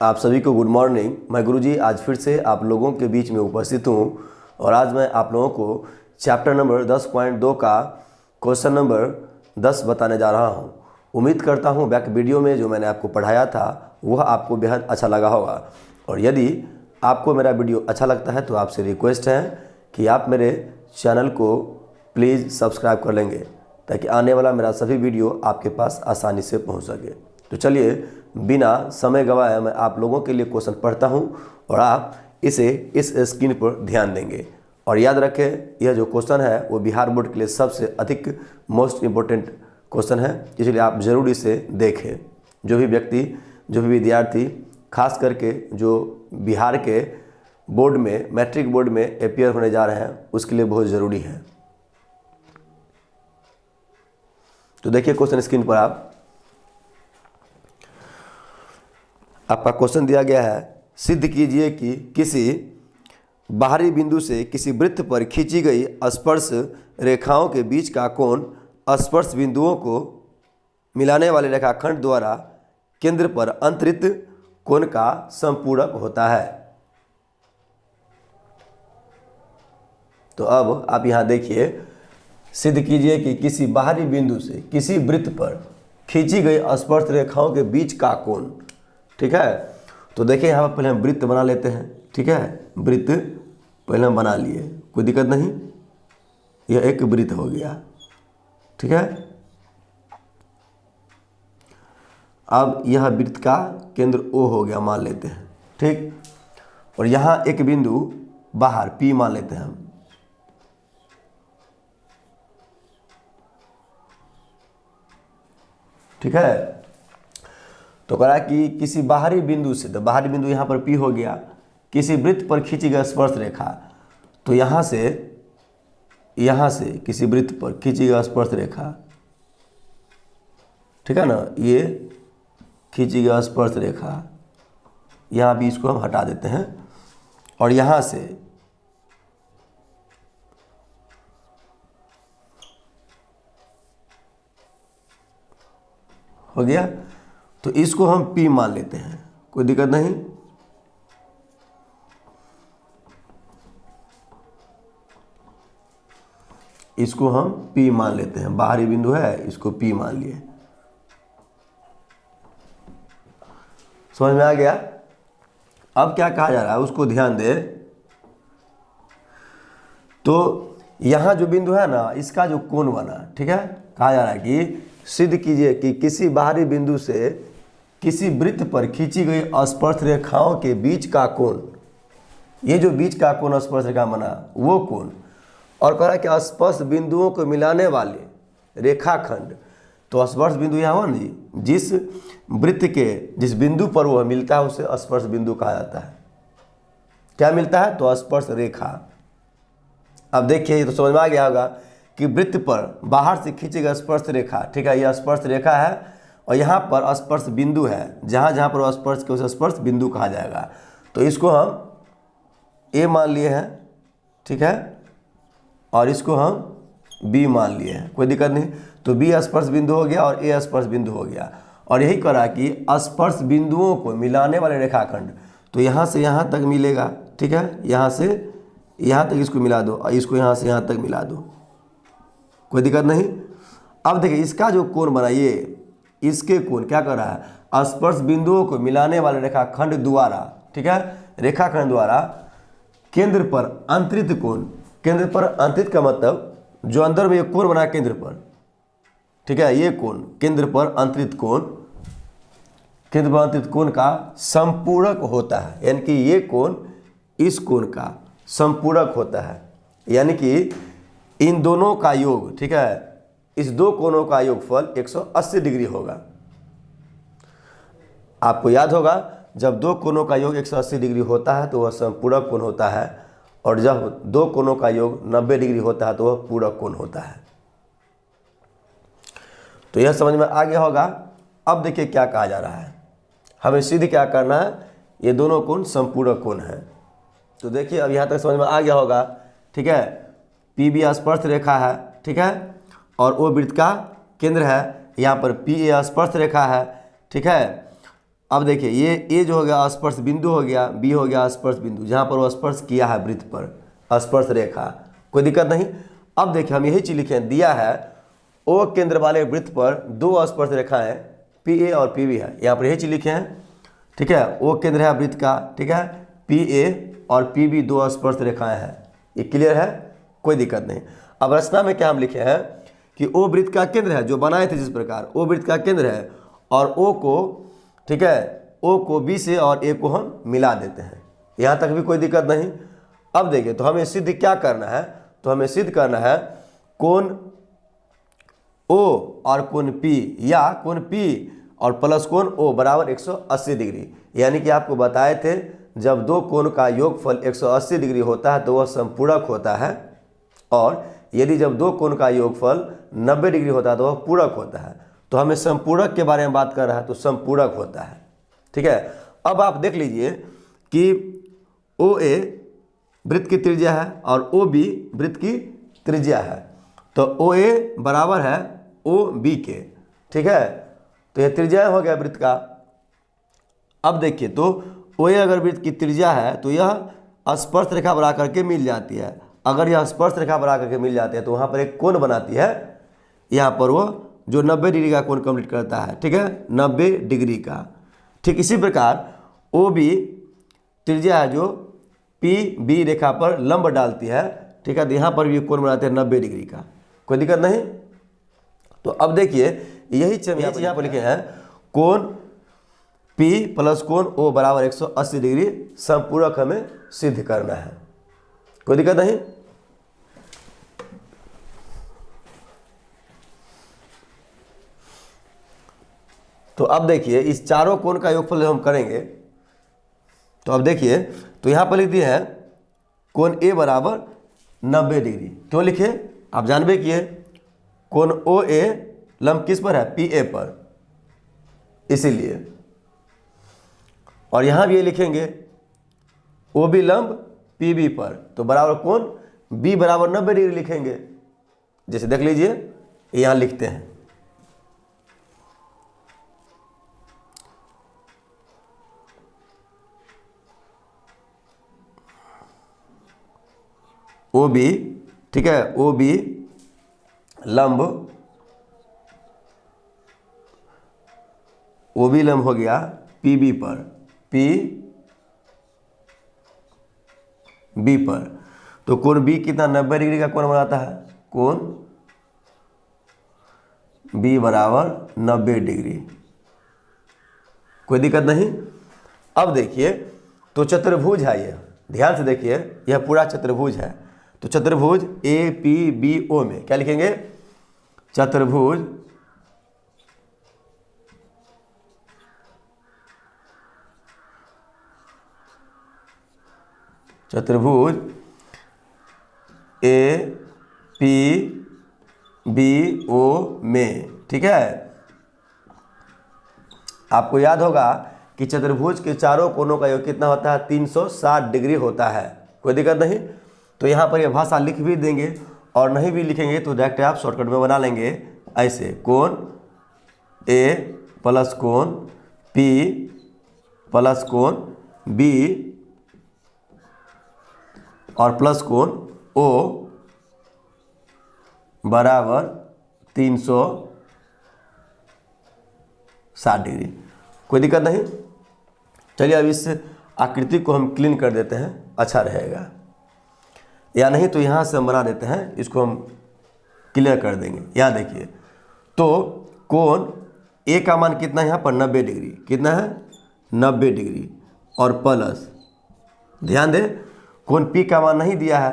आप सभी को गुड मॉर्निंग। मैं गुरुजी आज फिर से आप लोगों के बीच में उपस्थित हूँ और आज मैं आप लोगों को चैप्टर नंबर 10.2 का क्वेश्चन नंबर 10 बताने जा रहा हूँ। उम्मीद करता हूँ बैक वीडियो में जो मैंने आपको पढ़ाया था वह आपको बेहद अच्छा लगा होगा। और यदि आपको मेरा वीडियो अच्छा लगता है तो आपसे रिक्वेस्ट है कि आप मेरे चैनल को प्लीज़ सब्सक्राइब कर लेंगे ताकि आने वाला मेरा सभी वीडियो आपके पास आसानी से पहुँच सके। तो चलिए बिना समय गवाए मैं आप लोगों के लिए क्वेश्चन पढ़ता हूं और आप इसे इस स्क्रीन पर ध्यान देंगे। और याद रखें यह जो क्वेश्चन है वो बिहार बोर्ड के लिए सबसे अधिक मोस्ट इम्पोर्टेंट क्वेश्चन है, इसलिए आप ज़रूर इसे देखें। जो भी व्यक्ति जो भी विद्यार्थी खास करके जो बिहार के बोर्ड में मैट्रिक बोर्ड में अपियर होने जा रहे हैं उसके लिए बहुत ज़रूरी है। तो देखिए क्वेश्चन स्क्रीन पर आपका क्वेश्चन दिया गया है, सिद्ध कीजिए कि किसी बाहरी बिंदु से किसी वृत्त पर खींची गई स्पर्श रेखाओं के बीच का कोण स्पर्श बिंदुओं को मिलाने वाले रेखाखंड द्वारा केंद्र पर अंतरित कोण का संपूरक होता है। तो अब आप यहाँ देखिए, सिद्ध कीजिए कि किसी बाहरी बिंदु से किसी वृत्त पर खींची गई स्पर्श रेखाओं के बीच का कोण, ठीक है। तो देखिए यहाँ पर पहले हम वृत्त बना लेते हैं, ठीक है। वृत्त पहले हम बना लिए, कोई दिक्कत नहीं, यह एक वृत्त हो गया, ठीक है। अब यह वृत्त का केंद्र O हो गया मान लेते हैं, ठीक। और यहाँ एक बिंदु बाहर P मान लेते हैं हम, ठीक है। तो कहा कि किसी बाहरी बिंदु से, तो बाहरी बिंदु यहाँ पर P हो गया, किसी वृत्त पर खींची गई स्पर्श रेखा, तो यहाँ से किसी वृत्त पर खींची गई स्पर्श रेखा, ठीक है ना, ये खींची गई स्पर्श रेखा, यहाँ भी इसको हम हटा देते हैं। और यहाँ से हो गया, तो इसको हम P मान लेते हैं, कोई दिक्कत नहीं। इसको हम P मान लेते हैं, बाहरी बिंदु है, इसको P मान लिए। समझ में आ गया। अब क्या कहा जा रहा है उसको ध्यान दे। तो यहाँ जो बिंदु है ना, इसका जो कोण बना, ठीक है, कहा जा रहा है कि सिद्ध कीजिए कि किसी बाहरी बिंदु से किसी वृत्त पर खींची गई स्पर्श रेखाओं के बीच का कोण, ये जो बीच का कोण स्पर्श रेखा बना वो कोण, और कह रहा है कि स्पर्श बिंदुओं को मिलाने वाले रेखाखंड, तो स्पर्श बिंदु यहाँ हो ना जी, जिस वृत्त के जिस बिंदु पर वह मिलता है उसे स्पर्श बिंदु कहा जाता है। क्या मिलता है? तो स्पर्श रेखा। अब देखिए ये तो समझ में आ गया होगा कि वृत्त पर बाहर से खींची गई स्पर्श रेखा, ठीक है, यह स्पर्श रेखा है और यहाँ पर स्पर्श बिंदु है, जहाँ जहाँ पर स्पर्श के उसे स्पर्श बिंदु कहा जाएगा। तो इसको हम A मान लिए हैं, ठीक है, और इसको हम B मान लिए हैं, कोई दिक्कत नहीं। तो B स्पर्श बिंदु हो गया और A स्पर्श बिंदु हो गया। और यही करा कि स्पर्श बिंदुओं को मिलाने वाले रेखाखंड, तो यहाँ से यहाँ तक मिलेगा, ठीक है, यहाँ से यहाँ तक इसको मिला दो और इसको यहाँ से यहाँ तक मिला दो, कोई दिक्कत नहीं। अब देखिए इसका जो कोण बना, ये इसके कोण क्या कर रहा है, स्पर्श बिंदुओं को मिलाने वाले रेखाखंड द्वारा, ठीक है, रेखाखंड द्वारा केंद्र पर अंतरित कोण, केंद्र पर अंतरित का मतलब जो अंदर में ये कोण बना केंद्र पर, ठीक है, ये कोण केंद्र पर अंतरित कोण, केंद्र पर अंतरित कोण का संपूरक होता है, यानी कि ये कोण इस कोण का संपूरक होता है, यानी कि इन दोनों का योग, ठीक है, इस दो कोणों का योगफल 180 डिग्री होगा। आपको याद होगा जब दो कोणों का योग 180 डिग्री होता है तो वह संपूरक कोण होता है, और जब दो कोणों का योग 90 डिग्री होता है तो वह पूरक कोण होता है। तो यह समझ में आ गया होगा। अब देखिए क्या कहा जा रहा है, हमें सिद्ध क्या करना है, ये दोनों कोण संपूरक कोण है। तो देखिए अब यहाँ तक समझ में आ गया होगा, ठीक है। PB स्पर्श रेखा है, ठीक है, और वो वृत्त का केंद्र है, यहाँ पर PA स्पर्श रेखा है, ठीक है। अब देखिए ये ए जो हो गया स्पर्श बिंदु हो गया, बी हो गया स्पर्श बिंदु, जहाँ पर वो स्पर्श किया है वृत्त पर स्पर्श रेखा, कोई दिक्कत नहीं। अब देखिए हम यही चीज लिखे हैं, दिया है ओ केंद्र वाले वृत्त पर दो स्पर्श रेखाएं पी ए और पी बी है, यहाँ पर यही चीज लिखे हैं, ठीक है। ओ केंद्र है वृत्त का, ठीक है, पी ए और पी बी दो स्पर्श रेखाएं हैं, ये क्लियर है, कोई दिक्कत नहीं। अब रचना में क्या हम लिखे हैं कि ओ वृत्त का केंद्र है, जो बनाए थे जिस प्रकार ओ वृत्त का केंद्र है, और ओ को, ठीक है, ओ को बी से और ए को हम मिला देते हैं, यहाँ तक भी कोई दिक्कत नहीं। अब देखिए तो हमें सिद्ध क्या करना है, तो हमें सिद्ध करना है कोण ओ और कोण पी, या कोण पी और प्लस कोण ओ बराबर 180 डिग्री। यानी कि आपको बताए थे जब दो कोण का योगफल 180 डिग्री होता है तो वह संपूरक होता है, और यदि जब दो कोण का योगफल 90 डिग्री होता है तो वह पूरक होता है। तो हमें संपूरक के बारे में बात कर रहा है, तो संपूरक होता है, ठीक है। अब आप देख लीजिए कि ओ ए वृत्त की त्रिज्या है और ओ बी वृत्त की त्रिज्या है, तो ओ ए बराबर है ओ बी के, ठीक है। तो यह त्रिज्या हो गया वृत्त का। अब देखिए तो ओ ए अगर वृत्त की त्रिज्या है तो यह स्पर्श रेखा बना करके मिल जाती है। अगर यह स्पर्श रेखा बना करके मिल जाती है तो वहाँ पर एक कोण बनाती है, यहाँ पर वो जो 90 डिग्री का कोण कंप्लीट करता है, ठीक है, 90 डिग्री का। ठीक इसी प्रकार ओ बी त्रिज्या है जो पी बी रेखा पर लंब डालती है, ठीक है, तो यहाँ पर भी कोण बनाते हैं 90 डिग्री का, कोई दिक्कत नहीं। तो अब देखिए यही चीज यहाँ पर लिखे हैं कोण P प्लस कोण O बराबर 180 डिग्री संपूरक हमें सिद्ध करना है, कोई दिक्कत नहीं। तो अब देखिए इस चारों कोण का योगफल हम करेंगे, तो अब देखिए तो यहाँ पर लिख दिए हैं कोण A बराबर 90 डिग्री। क्यों लिखे, आप जानबे किए कोण OA लंब किस पर है, PA पर, इसीलिए। और यहाँ भी ये लिखेंगे OB लंब PB पर, तो बराबर कोण B बराबर 90 डिग्री लिखेंगे। जैसे देख लीजिए यहाँ लिखते हैं OB, ठीक है, OB लंब OB लंब हो गया PB पर, PB पर, तो कोण B कितना 90 डिग्री का कोण बनाता है, कोण B बराबर 90 डिग्री, कोई दिक्कत नहीं। अब देखिए तो चतुर्भुज है ये, ध्यान से देखिए यह पूरा चतुर्भुज है, तो चतुर्भुज APBO में क्या लिखेंगे, चतुर्भुज चतुर्भुज APBO में, ठीक है। आपको याद होगा कि चतुर्भुज के चारों कोनों का योग कितना होता है, 360 डिग्री होता है, कोई दिक्कत नहीं। तो यहाँ पर यह भाषा लिख भी देंगे और नहीं भी लिखेंगे तो डायरेक्ट आप शॉर्टकट में बना लेंगे ऐसे, कोण A प्लस कोण P प्लस कोण B और प्लस कोण O बराबर 360 डिग्री, कोई दिक्कत नहीं। चलिए अब इस आकृति को हम क्लीन कर देते हैं, अच्छा रहेगा, या नहीं तो यहाँ से हम बना देते हैं, इसको हम क्लियर कर देंगे। यहाँ देखिए तो कोण A का मान कितना है यहाँ पर 90 डिग्री, कितना है 90 डिग्री, और प्लस ध्यान दे कोण P का मान नहीं दिया है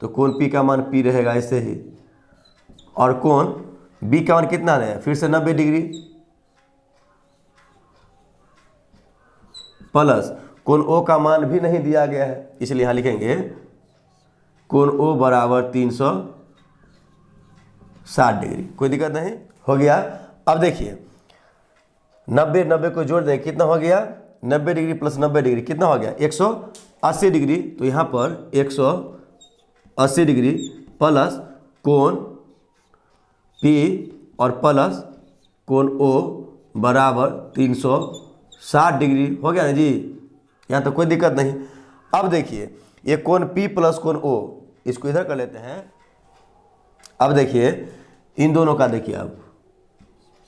तो कोण P का मान P रहेगा ऐसे ही, और कोण B का मान कितना है फिर से 90 डिग्री, प्लस कोण O का मान भी नहीं दिया गया है, इसलिए यहाँ लिखेंगे कोण O बराबर 360 डिग्री, कोई दिक्कत नहीं, हो गया। अब देखिए 90 को जोड़ दें, कितना हो गया 90 डिग्री प्लस 90 डिग्री कितना हो गया 180 डिग्री, तो यहाँ पर 180 डिग्री प्लस कोण P और प्लस कोण O बराबर 60 डिग्री हो गया ना जी, यहाँ तो कोई दिक्कत नहीं। अब देखिए ये कोण P प्लस कोण O, इसको इधर कर लेते हैं। अब देखिए इन दोनों का देखिए अब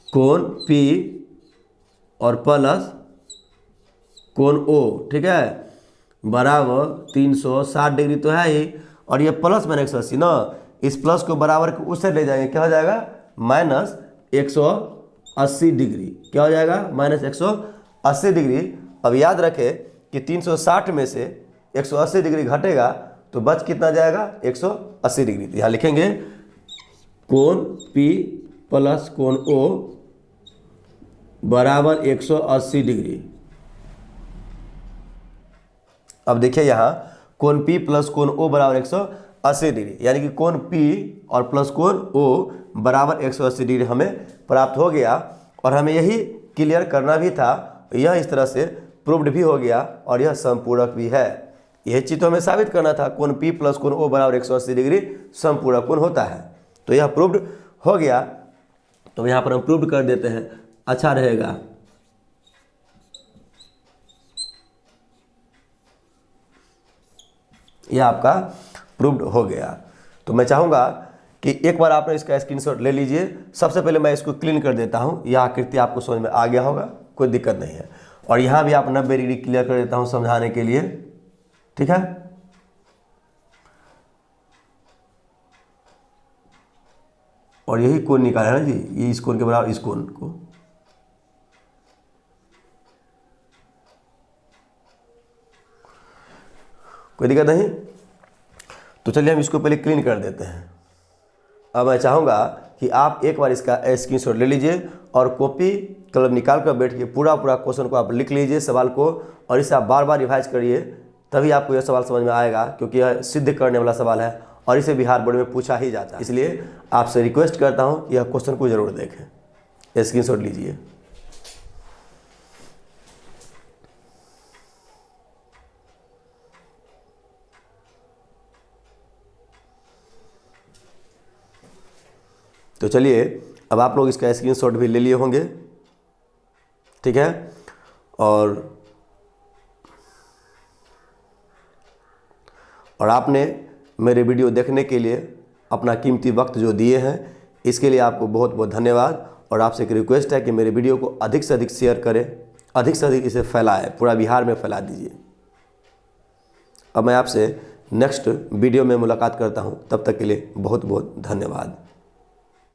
कोण P और प्लस कोण O, ठीक है, बराबर 360 डिग्री तो है ही, और ये प्लस माइनस 180 ना, इस प्लस को बराबर को उससे ले जाएंगे, क्या हो जाएगा माइनस 180 डिग्री, क्या हो जाएगा माइनस 180 डिग्री। अब याद रखें कि 360 में से 180 डिग्री घटेगा तो बच कितना जाएगा 180 डिग्री। तो यहाँ लिखेंगे कोण P प्लस कोण O बराबर 180 डिग्री। अब देखिए यहाँ कोण P प्लस कोण O बराबर 180 डिग्री, यानी कि कोण P और प्लस कोण O बराबर 180 डिग्री हमें प्राप्त हो गया। और हमें यही क्लियर करना भी था, यह इस तरह से प्रूव्ड भी हो गया और यह समपूरक भी है। यह चीज़ तो हमें साबित करना था, कोण P प्लस कोण O बराबर 180 डिग्री समपूरक कोण होता है। तो यह प्रूव्ड हो गया, तो यहाँ पर हम प्रूव्ड कर देते हैं, अच्छा रहेगा। यह आपका प्रूव्ड हो गया। तो मैं चाहूँगा कि एक बार आपने इसका स्क्रीनशॉट ले लीजिए। सबसे पहले मैं इसको क्लीन कर देता हूँ, यह आकृति आपको समझ में आ गया होगा, कोई दिक्कत नहीं है। और यहाँ भी आप 90 डिग्री क्लियर कर देता हूँ समझाने के लिए, ठीक है। और यही कोण निकाला है ना जी, ये इस कोण के बराबर इस कोण को, कोई दिक्कत नहीं। तो चलिए हम इसको पहले क्लीन कर देते हैं। अब मैं चाहूँगा कि आप एक बार इसका स्क्रीनशॉट ले लीजिए और कॉपी कलम निकाल कर बैठ के पूरा क्वेश्चन को आप लिख लीजिए, सवाल को, और इसे आप बार बार रिवाइज करिए, तभी आपको यह सवाल समझ में आएगा, क्योंकि यह सिद्ध करने वाला सवाल है और इसे बिहार बोर्ड में पूछा ही जाता है। इसलिए आपसे रिक्वेस्ट करता हूँ कि यह क्वेश्चन को जरूर देखें। स्क्रीनशॉट लीजिए। तो चलिए अब आप लोग इसका स्क्रीनशॉट भी ले लिए होंगे, ठीक है। और आपने मेरे वीडियो देखने के लिए अपना कीमती वक्त जो दिए हैं, इसके लिए आपको बहुत बहुत धन्यवाद। और आपसे एक रिक्वेस्ट है कि मेरे वीडियो को अधिक से अधिक शेयर करें, अधिक से अधिक इसे फैलाएं, पूरा बिहार में फैला दीजिए। अब मैं आपसे नेक्स्ट वीडियो में मुलाकात करता हूं, तब तक के लिए बहुत बहुत धन्यवाद।